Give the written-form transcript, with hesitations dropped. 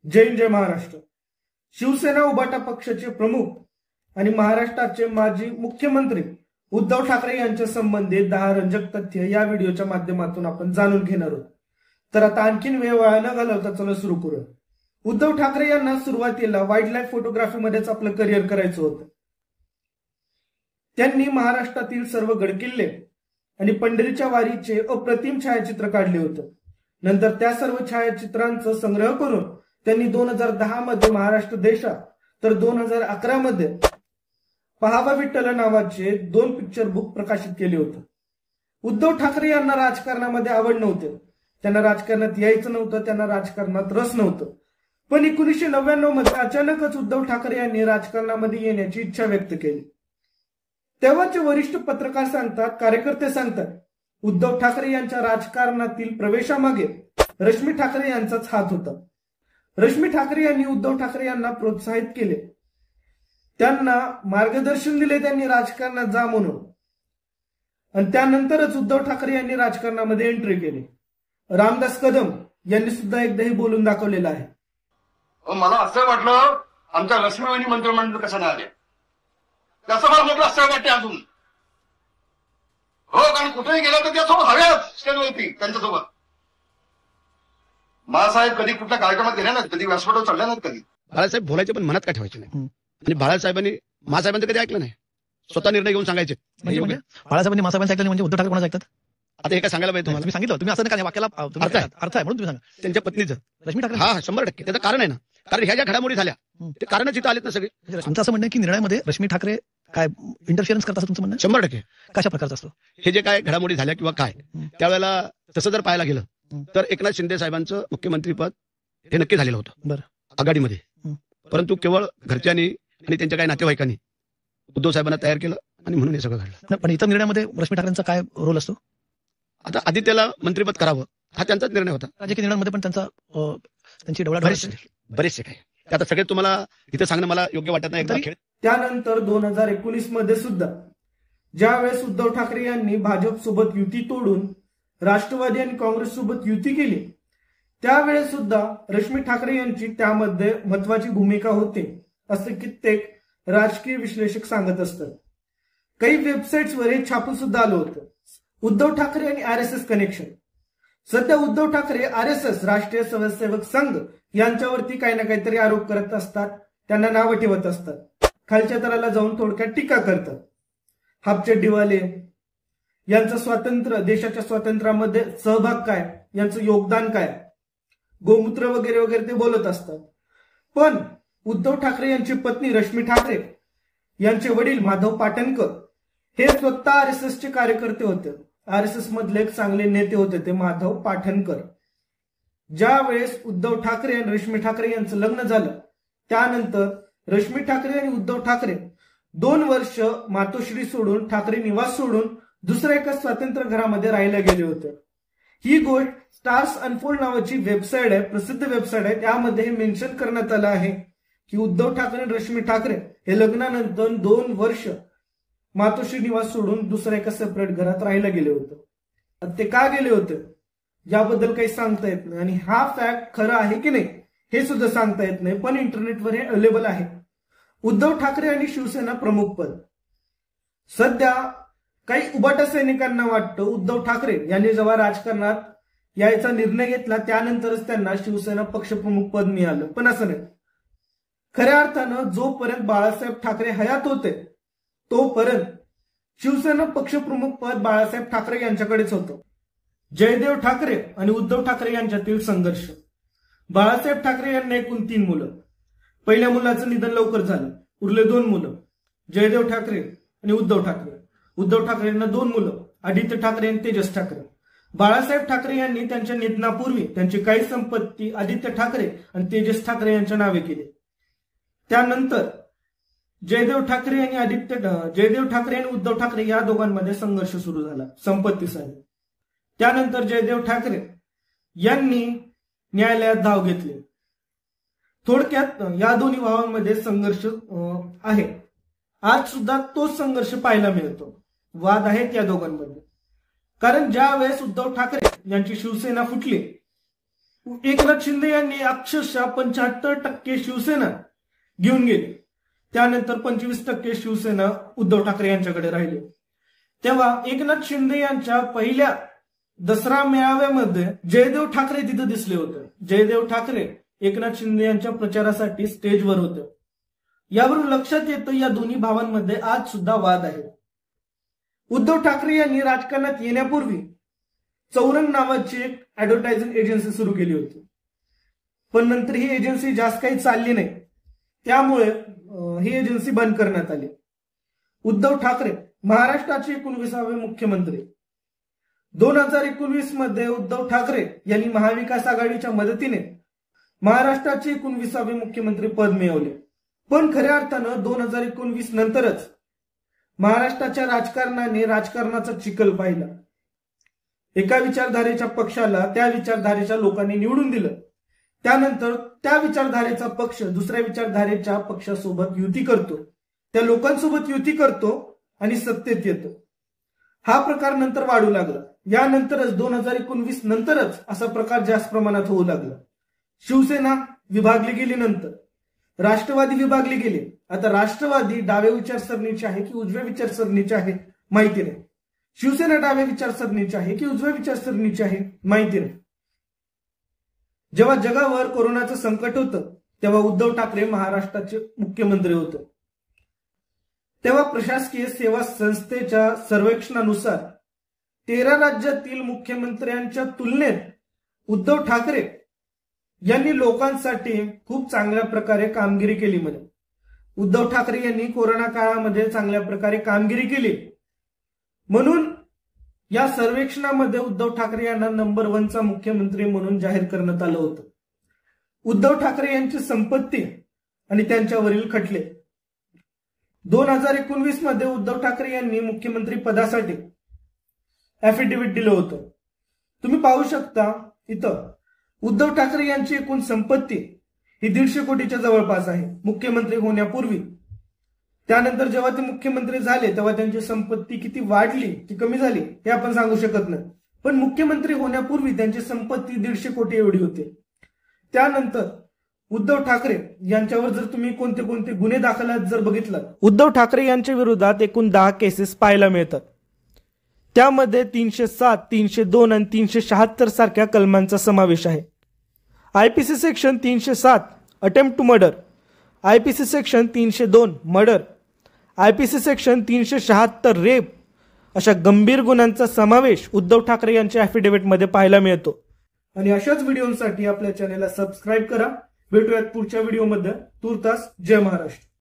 जय हिंद, जय महाराष्ट्र। शिवसेना उभाटा पक्षाचे प्रमुख आणि महाराष्ट्राचे माजी मुख्यमंत्री उद्धव ठाकरे यांच्या संबंधित 10 रंजक तथ्य या व्हिडिओच्या माध्यमातून आपण जाणून घेणार आहोत। तर आता आणखीन वेळ वाया न घालवता चला सुरू करूया। उद्धव ठाकरे यांना सुरुवातीला वाईल्ड लाईफ फोटोग्राफीमध्येच आपलं करिअर करायचं होतं। त्यांनी महाराष्ट्रातील सर्व गडकिल्ले आणि पंढरीच्या वारीचे अप्रतिम छायाचित्र काढले होते। नंतर त्या सर्व छायाचित्रांचा संग्रह करून त्यांनी 2010 मध्ये महाराष्ट्र देशा तर 2011 मध्ये पहावा विठ्ठल नावाचे 2 पिक्चर बुक प्रकाशित केले होते। उद्धव ठाकरे यांना राजकारणामध्ये आवड नव्हते, त्यांना राजकारणात यायचं नव्हतं, त्यांना राजकारणात रस नव्हतं। पण 1999 मध्ये अचानकच उद्धव ठाकरे यांनी राजकारणामध्ये येण्याची इच्छा व्यक्त केली। तेव्हाचे वरिष्ठ पत्रकार सांगतात, कार्यकर्ते सांगतात, उद्धव ठाकरे यांच्या राजकारणातील प्रवेशामागे रश्मी ठाकरे यांचाच हात होता। रश्मी ठाकरे यांनी उद्धव ठाकरे यांना प्रोत्साहित केले, त्यांना मार्गदर्शन दिले, त्यांनी राजकारणात जा म्हणून। आणि त्यानंतरच उद्धव ठाकरे यांनी राजकारणामध्ये एंट्री केली। रामदास कदम यांनी सुद्धा एकदाही बोलून दाखवलेलं आहे। मला असं वाटलं आमच्या लक्ष्मीवाणी मंत्रिमंडळ कसं नाही आले, त्याचं मला मोठं असं वाटते अजून। हो, कारण कुठेही गेलं तर त्यासोबत हव्याच स्टेजवरती त्यांच्यासोबत। बाळासाहेब कधी कुठल्या कार्यक्रमात गेले नाहीत, कधी व्यासपीठावर चढले नाहीत कधी। बाळासाहेब बोलायचे पण मनात काय ठेवायचे नाही। आणि बाळासाहेबांनी मासाहेबांचं कधी ऐकलं नाही, स्वतः निर्णय घेऊन सांगायचे। म्हणजे बाळासाहेबांनी मासाहेबांचं ऐकलं म्हणजे उद्धव ठाकरे कोणाचं ऐकतात? आता हे काय सांगायला पाहिजे तुम्हाला? तुम्ही सांगितलं, तुम्ही असं काय वाक्याला अर्थ आहे म्हणून तुम्ही सांगा। त्यांच्या पत्नीचं रश्मी ठाकरे, हा 100% त्याचं कारण आहे ना, कारण ह्या ज्या घडामोडी झाल्या ते कारणच इथं आलेत ना सगळे। आमचं असं म्हणणं आहे की निर्णयामध्ये रश्मी ठाकरे काय इंटरफिअरन्स करतात असं तुमचं म्हणणं? 100% कशा प्रकारचं असतं हे जे काय घडामोडी झाल्या किंवा काय, त्यावेळेला तसं जर पाहायला गेलं तर एकनाथ शिंदे साहेबांचं मुख्यमंत्रीपद हे नक्की झालेलं होतं बरं आघाडीमध्ये। परंतु केवळ घरच्यांनी आणि त्यांच्या काही नातेवाईकांनी उद्धव साहेबांना तयार केलं आणि म्हणून हे सगळं घडलं। पण इतर निर्णयामध्ये रश्मी ठाकरेंचा काय रोल असतो? आता आदित्यला मंत्रिपद करावं हा त्यांचाच निर्णय होता। राजकीय निर्णयांमध्ये पण त्यांची बरेचसे काय, आता सगळे तुम्हाला इथे सांगणं मला योग्य वाटत नाही। एकदा त्यानंतर 2019 मध्ये सुद्धा ज्यावेळेस उद्धव ठाकरे यांनी भाजप सोबत युती तोडून राष्ट्रवादी आणि काँग्रेस सोबत युती केली, त्यावेळेस सुद्धा रश्मी ठाकरे यांची त्यामध्ये महत्वाची भूमिका होती असे कित्येक राजकीय विश्लेषक सांगत असतात। काही वेबसाईट्सवर हे छापून सुद्धा आलं होतं, उद्धव ठाकरे आणि RSS कनेक्शन। सध्या उद्धव ठाकरे RSS राष्ट्रीय स्वयंसेवक संघ यांच्यावरती काही ना काहीतरी आरोप करत असतात, त्यांना नावं ठेवत असतात, खालच्या तराला जाऊन थोडक्यात टीका करतात। हापचड्डीवाले यांचं स्वातंत्र्य, देशाच्या स्वातंत्र्यामध्ये सहभाग काय, यांचं योगदान काय, गोमूत्र वगैरे वगैरे ते बोलत असतात। पण उद्धव ठाकरे यांची पत्नी रश्मी ठाकरे, यांचे वडील माधव पाटणकर हे स्वतः RSS चे कार्यकर्ते होते। RSS मधले एक चांगले नेते होते ते माधव पाटणकर। ज्या वेळेस उद्धव ठाकरे आणि रश्मी ठाकरे यांचं लग्न झालं, त्यानंतर रश्मी ठाकरे आणि उद्धव ठाकरे 2 वर्ष मातोश्री सोडून, ठाकरे निवास सोडून दुसऱ्या एका स्वतंत्र घरामध्ये राहायला गेले होते। ही गोष्ट स्टार्स अनफोल्ड नावाची वेबसाईट आहे, प्रसिद्ध वेबसाईट आहे, त्यामध्ये हे मेन्शन करण्यात आलं आहे की उद्धव ठाकरे आणि रश्मी ठाकरे हे लग्नानंतर 2 वर्ष मातोश्री निवास सोडून दुसऱ्या एका सेपरेट घरात राहायला गेले होते। ते का गेले होते याबद्दल काही सांगता येत नाही, आणि हा फॅक्ट खरं आहे की नाही हे सुद्धा सांगता येत नाही, पण इंटरनेटवर हे अवेलेबल आहे। उद्धव ठाकरे आणि शिवसेना प्रमुख पद सध्या काही उबाटा सैनिकांना वाटतं उद्धव ठाकरे यांनी जेव्हा राजकारणात यायचा निर्णय घेतला त्यानंतरच त्यांना शिवसेना पक्षप्रमुख पद मिळालं, पण असं नाही। खऱ्या अर्थानं जोपर्यंत बाळासाहेब ठाकरे हयात होते तोपर्यंत शिवसेना पक्षप्रमुख पद बाळासाहेब ठाकरे यांच्याकडेच होतं। जयदेव ठाकरे आणि उद्धव ठाकरे यांच्यातील संघर्ष। बाळासाहेब ठाकरे यांना एकूण 3 मुलं, पहिल्या मुलाचं निधन लवकर झालं, उरले 2 मुलं, जयदेव ठाकरे आणि उद्धव ठाकरे। उद्धव ठाकरे यांना 2 मुलं, आदित्य ठाकरे आणि तेजस ठाकरे। बाळासाहेब ठाकरे यांनी त्यांच्या निधनापूर्वी त्यांची काही संपत्ती आदित्य ठाकरे आणि तेजस ठाकरे यांच्या नावे केली। त्यानंतर जयदेव ठाकरे आणि उद्धव ठाकरे या दोघांमध्ये संघर्ष सुरू झाला संपत्तीसाठी। त्यानंतर जयदेव ठाकरे यांनी न्यायालयात धाव घेतली। थोडक्यात या दोन्ही भावांमध्ये संघर्ष आहे। आज सुद्धा तोच संघर्ष पाहायला मिळतो, वाद आहेत या दोघांमध्ये। कारण ज्या वेळेस उद्धव ठाकरे यांची शिवसेना फुटली, एकनाथ शिंदे यांनी अक्षरशः 75% शिवसेना घेऊन गेली. त्यानंतर 25% शिवसेना उद्धव ठाकरे यांच्याकडे राहिली. तेव्हा एकनाथ शिंदे यांच्या पहिल्या दसरा मेळाव्यामध्ये जयदेव ठाकरे तिथे दिसले होते. जयदेव ठाकरे एकनाथ शिंदे यांच्या प्रचारासाठी स्टेजवर होते. यावरून लक्षात येतं या दोन्ही भावांमध्ये आज सुद्धा वाद आहे. उद्धव ठाकरे यांनी राजकारणात येण्यापूर्वी चौरंग नावाची एक ऍडव्हर्टायझिंग एजन्सी सुरू केली होती, पण नंतर ही एजन्सी जास्त काही चालली नाही, त्यामुळे ही एजन्सी बंद करण्यात आली. उद्धव ठाकरे महाराष्ट्राचे 19वे मुख्यमंत्री. 2019 मध्ये उद्धव ठाकरे यांनी महाविकास आघाडीच्या मदतीने महाराष्ट्राचे 19वे मुख्यमंत्री पद मिळवले. पण खऱ्या अर्थानं 2019 नंतरच महाराष्ट्राच्या राजकारणाने राजकारणाचा चिखल पाहिला. एका विचारधारेच्या पक्षाला त्या विचारधारेच्या लोकांनी निवडून दिलं, त्यानंतर त्या विचारधारेचा पक्ष दुसऱ्या विचारधारेच्या पक्षासोबत युती करतो, त्या लोकांसोबत युती करतो आणि सत्तेत येतो. हा प्रकार नंतर वाढू लागला. यानंतरच 2019 नंतरच असा प्रकार जास्त प्रमाणात होऊ लागला. शिवसेना विभागली गेली, नंतर राष्ट्रवादी विभागली गेली. आता राष्ट्रवादी डाव्या विचारसरणीची आहे की उजव्या विचारसरणीची आहे माहिती नाही. शिवसेना डाव्या विचारसरणीची आहे की उजव्या विचारसरणीची आहे माहिती नाही. जेव्हा जगावर कोरोनाचं संकट होतं तेव्हा उद्धव ठाकरे महाराष्ट्राचे मुख्यमंत्री होते. तेव्हा प्रशासकीय सेवा संस्थेच्या सर्वेक्षणानुसार 13 राज्यातील मुख्यमंत्र्यांच्या तुलनेत उद्धव ठाकरे यांनी लोकांसाठी खूप चांगल्या प्रकारे कामगिरी केली. म्हणजे उद्धव ठाकरे यांनी कोरोना काळामध्ये चांगल्या प्रकारे कामगिरी केली, म्हणून या सर्वेक्षणामध्ये उद्धव ठाकरे यांना नंबर 1 चा मुख्यमंत्री म्हणून जाहीर करण्यात आलं होतं. उद्धव ठाकरे यांची संपत्ती आणि त्यांच्यावरील खटले. 2019 मध्ये उद्धव ठाकरे यांनी मुख्यमंत्री पदासाठी ऍफिडेव्हिट दिलं होतं. तुम्ही पाहू शकता इथं उद्धव ठाकरे यांची एकूण संपत्ती ही 150 कोटीच्या जवळपास आहे मुख्यमंत्री होण्यापूर्वी. त्यानंतर जेव्हा ते मुख्यमंत्री झाले तेव्हा त्यांची संपत्ती किती वाढली की कमी झाली हे आपण सांगू शकत नाही, पण मुख्यमंत्री होण्यापूर्वी त्यांची संपत्ती 150 कोटी एवढी होती. त्यानंतर उद्धव ठाकरे यांच्यावर जर तुम्ही कोणते कोणते गुन्हे दाखल आहेत जर बघितलं, उद्धव ठाकरे यांच्या विरोधात एकूण 10 केसेस पाहायला मिळतात. त्यामध्ये 307, 302 आणि 376 सारख्या कलमांचा समावेश आहे. IPC section 307 attempt to murder, IPC section 302 murder, IPC section 376 rape अशा गंभीर गुन्ह्यांचा समावेश उद्धव ठाकरे यांच्या ऍफिडेव्हिटमध्ये पाहायला मिळतो. आणि अशाच व्हिडिओसाठी आपल्या चॅनेलला सबस्क्राईब करा. भेटूयात पुढच्या व्हिडिओमध्ये. तूर्तास जय महाराष्ट्र.